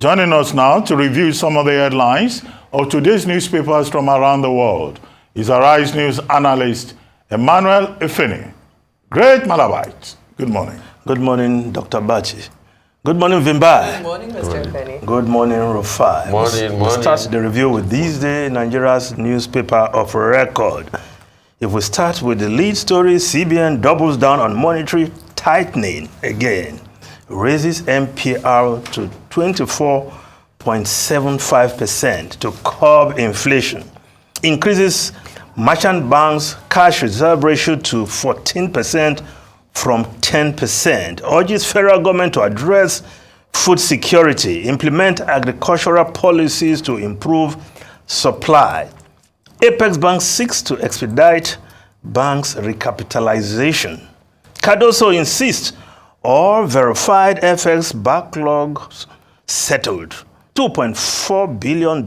Joining us now to review some of the headlines of today's newspapers from around the world is Arise News analyst Emmanuel Ifeni. Great Malabite. Good morning. Good morning, Dr. Bachi. Good morning, Vimbai. Good morning, Mr. Ifeni. Good morning, Rufai. Morning. We'll start the review with this day, Nigeria's newspaper of record. If we start with the lead story, CBN doubles down on monetary tightening again, raises MPR to 24.75% to curb inflation, increases merchant banks' cash reserve ratio to 14% from 10%, urges federal government to address food security, implement agricultural policies to improve supply. Apex Bank seeks to expedite banks' recapitalization. Cardoso insists all verified FX backlogs settled. $2.4 billion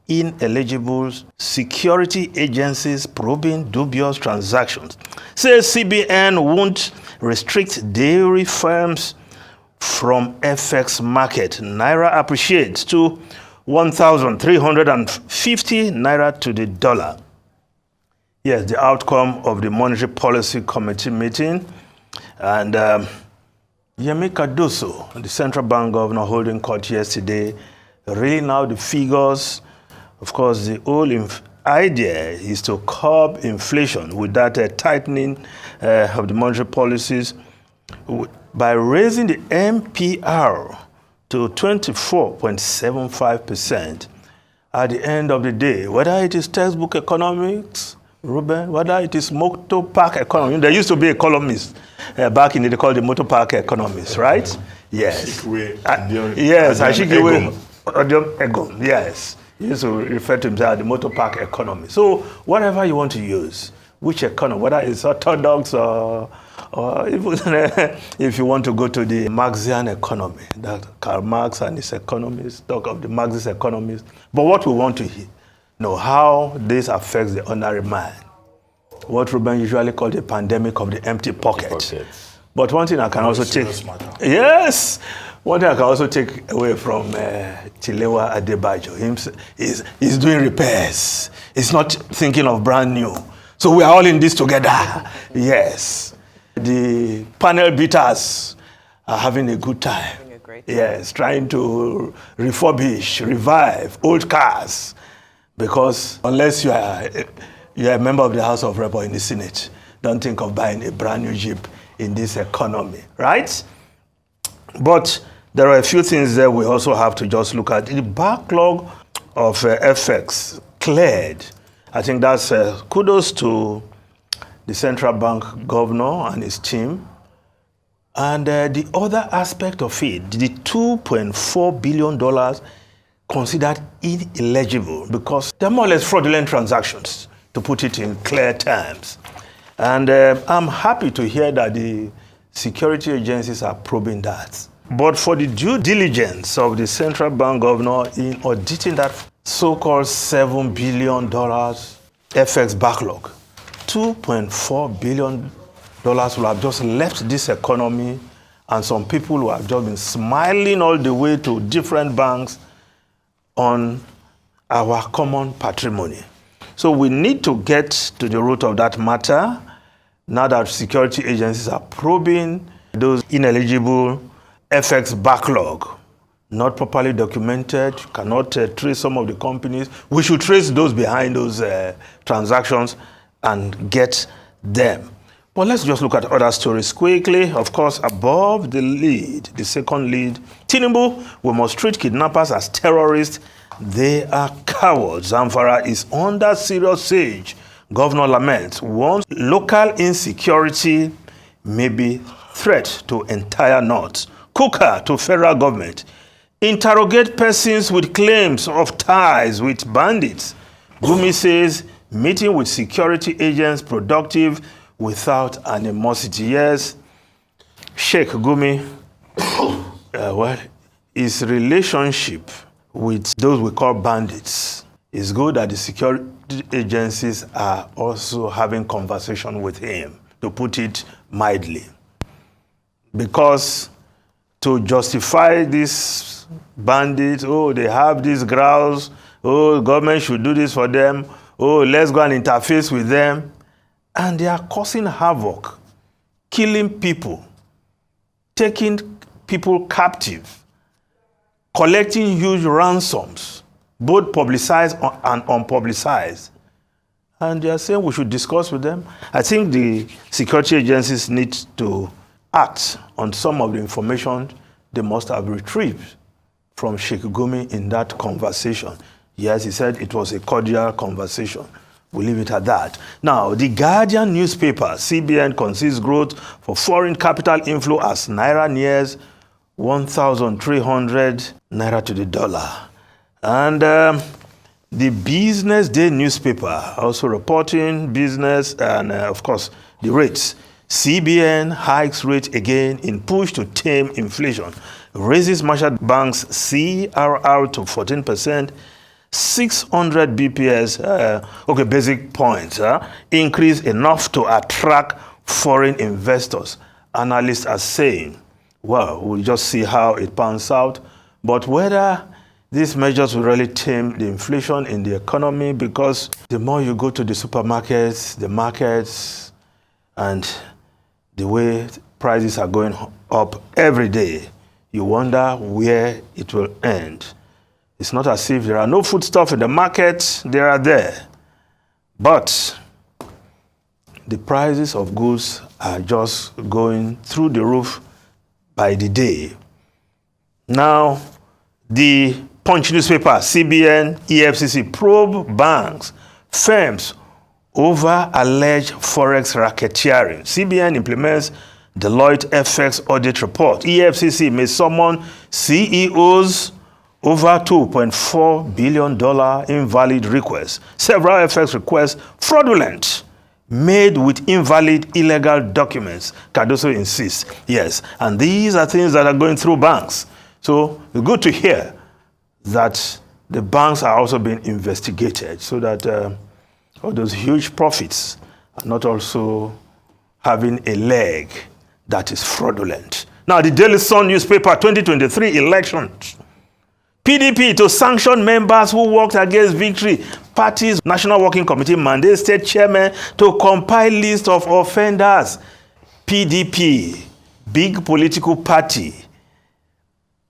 ineligible security agencies probing dubious transactions. Says CBN won't restrict dairy firms from FX market. Naira appreciates to 1,350 Naira to the dollar. Yes, the outcome of the Monetary Policy Committee meeting. And Yemi Cardoso, the central bank governor, holding court yesterday, reading out the figures. Of course, the whole idea is to curb inflation with that tightening of the monetary policies by raising the MPR to 24.75%. At the end of the day, whether it is textbook economics, Ruben, whether it is motor park economy. There used to be economists back in the day called the motor park economists, right? Yes. Yes, Ashikiwe Ego. Yes. He used to refer to himself as the motor park economy. So whatever you want to use, which economy, whether it's orthodox or even if you want to go to the Marxian economy, that Karl Marx and his economists talk of the Marxist economists. But what we want to know how this affects the ordinary man. What Ruben usually calls the pandemic of the empty pocket. But one thing I can also take, one thing I can also take away from Tilewa Adebayo, he's doing repairs. He's not thinking of brand new. So we are all in this together. Yes. The panel beaters are having a good time. Yes, trying to refurbish, revive old cars. Because unless you are a member of the House of Rep or in the Senate, don't think of buying a brand new Jeep in this economy, right? But there are a few things that we also have to just look at. The backlog of FX cleared. I think that's kudos to the central bank governor and his team. And the other aspect of it, the $2.4 billion considered ineligible because they're more or less fraudulent transactions, to put it in clear terms. And I'm happy to hear that the security agencies are probing that. But for the due diligence of the central bank governor in auditing that so-called $7 billion FX backlog, $2.4 billion will have just left this economy, and some people who have just been smiling all the way to different banks on our common patrimony. So we need to get to the root of that matter now that security agencies are probing those ineligible FX backlog, not properly documented, cannot trace some of the companies. We should trace those behind those transactions and get them. But let's just look at other stories quickly. Of course, above the lead, the second lead, Tinubu, we must treat kidnappers as terrorists. They are cowards. Zamfara is under serious siege. Governor laments, warns local insecurity may be threat to entire North. Kuka to federal government. Interrogate persons with claims of ties with bandits. Gumi says meeting with security agents productive without animosity. Yes, Sheikh Gumi, his relationship with those we call bandits, it's good that the security agencies are also having conversation with him, to put it mildly. Because to justify this bandits. Oh, they have these grounds. Oh, government should do this for them. Oh, let's go and interface with them. And they are causing havoc, killing people, taking people captive, collecting huge ransoms, both publicized and unpublicized. And they are saying we should discuss with them. I think the security agencies need to act on some of the information they must have retrieved from Sheikh Gumi in that conversation. Yes, he said it was a cordial conversation. We'll leave it at that. Now, the Guardian newspaper, CBN, concedes growth for foreign capital inflow as Naira nears 1,300 Naira to the dollar. And the Business Day newspaper also reporting business and, of course, the rates. CBN hikes rate again in push to tame inflation. Raises Marshall Bank's CRR to 14%. 600 BPS, basic points, increase enough to attract foreign investors. Analysts are saying, well, we'll just see how it pans out. But whether these measures will really tame the inflation in the economy, because the more you go to the supermarkets, the markets, and the way prices are going up every day, you wonder where it will end. It's not as if there are no foodstuff in the market, they are there. But the prices of goods are just going through the roof by the day. Now, the Punch newspaper, CBN, EFCC probe banks, firms over alleged forex racketeering. CBN implements Deloitte FX audit report. EFCC may summon CEOs over $2.4 billion invalid requests. Several FX requests fraudulent, made with invalid illegal documents. Cardoso insists. Yes, and these are things that are going through banks. So it's good to hear that the banks are also being investigated so that all those huge profits are not also having a leg that is fraudulent. Now, the Daily Sun newspaper, 2023 elections. PDP to sanction members who worked against victory. Party's National Working Committee mandates state chairman to compile list of offenders. PDP, big political party.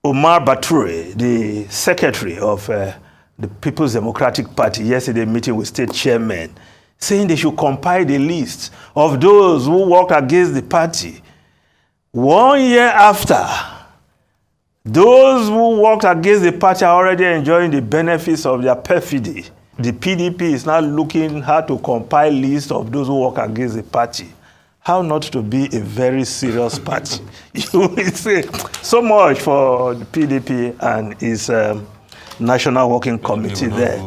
Omar Bature, the secretary of the People's Democratic Party, yesterday meeting with state chairman, saying they should compile the list of those who worked against the party. 1 year after, those who worked against the party are already enjoying the benefits of their perfidy. The PDP is now looking how to compile list of those who work against the party. How not to be a very serious party. You will say so much for the PDP and its National Working Committee there.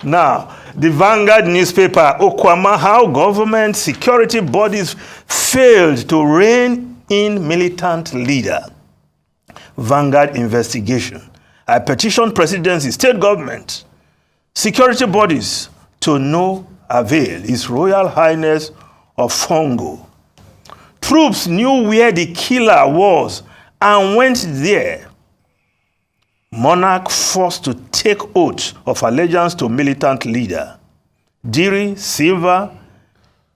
Now, the Vanguard newspaper, Okwama, how government security bodies failed to rein in militant leader. Vanguard investigation. I petition presidency, state government, security bodies to no avail. His Royal Highness of Fongo. Troops knew where the killer was and went there. Monarch forced to take oath of allegiance to militant leader. Diri Silva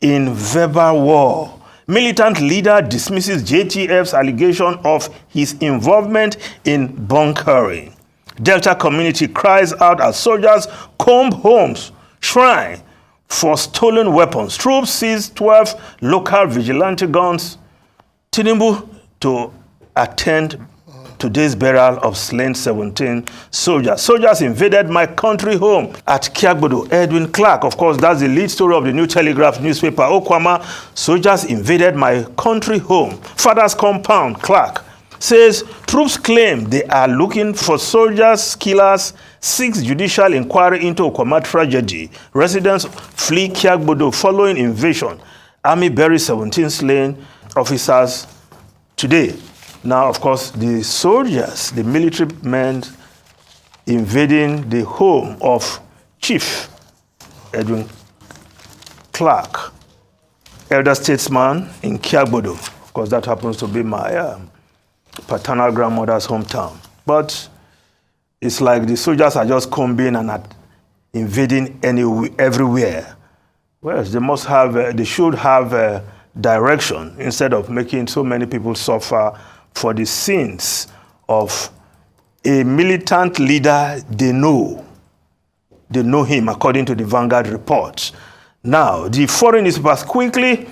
in verbal war. Militant leader dismisses JTF's allegation of his involvement in bunkering. Delta community cries out as soldiers comb homes, shrine for stolen weapons. Troops seized 12 local vigilante guns. Tinubu to attend today's burial of slain 17 soldiers. Soldiers invaded my country home at Kiagbodo. Edwin Clark, of course, that's the lead story of the New Telegraph newspaper. Okwama, soldiers invaded my country home. Father's compound, Clark, says troops claim they are looking for soldiers, killers, seeks judicial inquiry into Okwama tragedy. Residents flee Kiagbodo following invasion. Army buries 17 slain officers today. Now, of course, the soldiers, the military men invading the home of Chief Edwin Clark, elder statesman in Kiagbodo. Of course, that happens to be my paternal grandmother's hometown. But it's like the soldiers are just combing and invading everywhere. Well, they should have a direction instead of making so many people suffer for the sins of a militant leader they know. They know him, according to the Vanguard report. Now, the foreign newspapers quickly,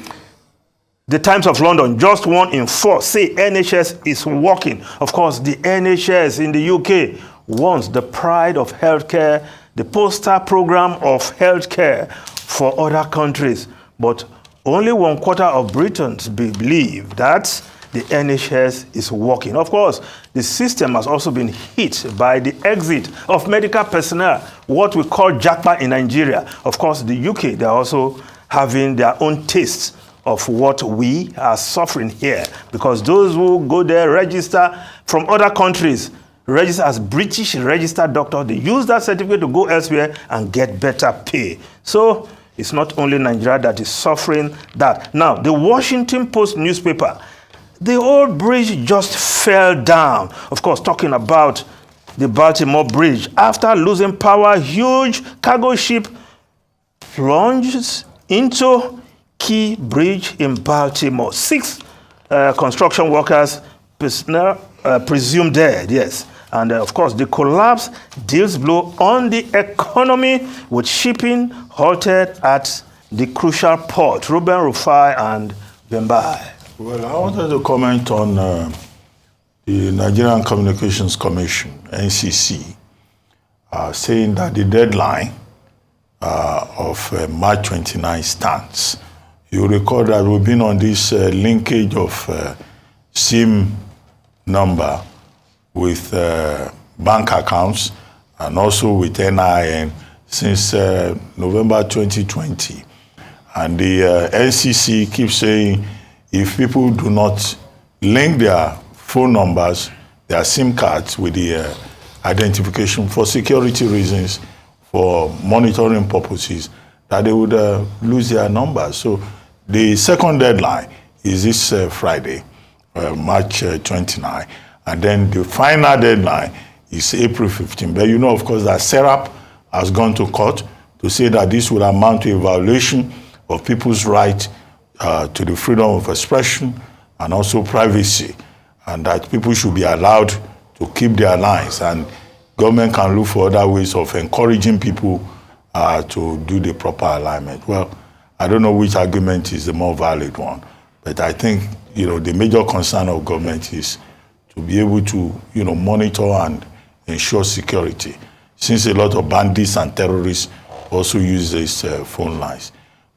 the Times of London, just 1 in 4 say NHS is working. Of course, the NHS in the UK wants the pride of healthcare, the poster program of healthcare for other countries. But only 1/4 of Britons believe that the NHS is working. Of course, the system has also been hit by the exit of medical personnel, what we call JAPA in Nigeria. Of course, the UK, they're also having their own tastes of what we are suffering here, because those who go there, register from other countries, register as British registered doctor, they use that certificate to go elsewhere and get better pay. So it's not only Nigeria that is suffering that. Now, the Washington Post newspaper, the old bridge just fell down. Of course, talking about the Baltimore Bridge. After losing power, huge cargo ship plunges into key bridge in Baltimore. 6 construction workers presumed dead, yes. And of course, the collapse deals blow on the economy, with shipping halted at the crucial port. Ruben Rufai and Bembai. Well, I wanted to comment on the Nigerian Communications Commission, NCC, saying that the deadline of March 29 stands. You recall that we've been on this linkage of SIM number with bank accounts and also with NIN since November 2020. And the NCC keeps saying if people do not link their phone numbers, their SIM cards with the identification for security reasons, for monitoring purposes, that they would lose their numbers. So the second deadline is this Friday, March 29. And then the final deadline is April 15. But you know, of course, that SERAP has gone to court to say that this would amount to a violation of people's right to the freedom of expression and also privacy, and that people should be allowed to keep their lines, and government can look for other ways of encouraging people to do the proper alignment. Well, I don't know which argument is the more valid one, but I think, you know, the major concern of government is to be able to, you know, monitor and ensure security, since a lot of bandits and terrorists also use these phone lines.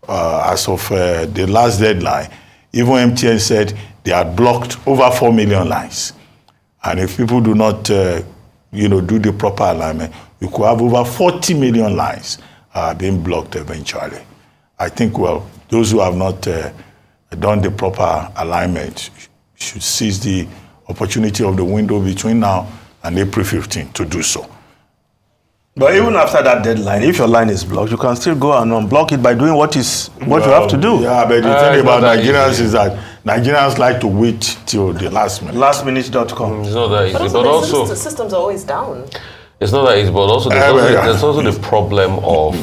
As of the last deadline, even MTN said they had blocked over 4 million lines. And if people do not, you know, do the proper alignment, you could have over 40 million lines being blocked eventually. I think, well, those who have not done the proper alignment should seize the opportunity of the window between now and April 15 to do so. But even after that deadline, if your line is blocked, you can still go and unblock it by doing what you have to do. Yeah, but the thing about Nigerians is that Nigerians like to wait till the last minute. Lastminute.com. It's not that easy, but also the systems are always down. It's not that easy, but also there's also the problem of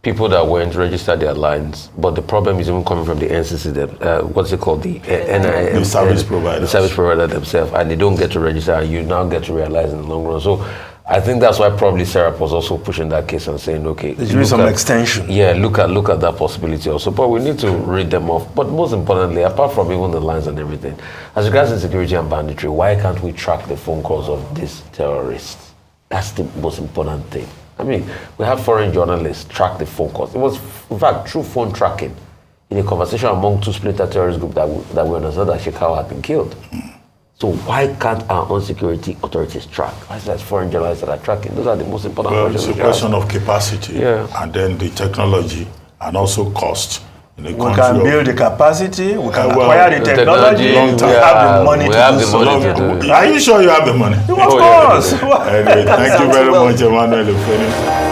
people that went register their lines, but the problem is even coming from the NCC, what's it called, the service provider. The service provider themselves, and they don't get to register, and you now get to realize in the long run. So I think that's why probably Sarah was also pushing that case and saying, okay, there's really some extension. Yeah, look at that possibility also. But we need to read them off. But most importantly, apart from even the lines and everything, as regards insecurity and banditry, why can't we track the phone calls of these terrorists? That's the most important thing. I mean, we have foreign journalists track the phone calls. It was, in fact, true phone tracking in a conversation among 2 splinter terrorist groups that we understood that Shekau had been killed. So why can't our own security authorities track? Why is that foreign journalists that are tracking? Those are the most important questions. It's a question of capacity, and then the technology, and also cost. We can build the capacity, we can acquire the technology, we have the money to do so. Are you sure you have the money? Of course. Anyway, thank you very much, Emmanuel.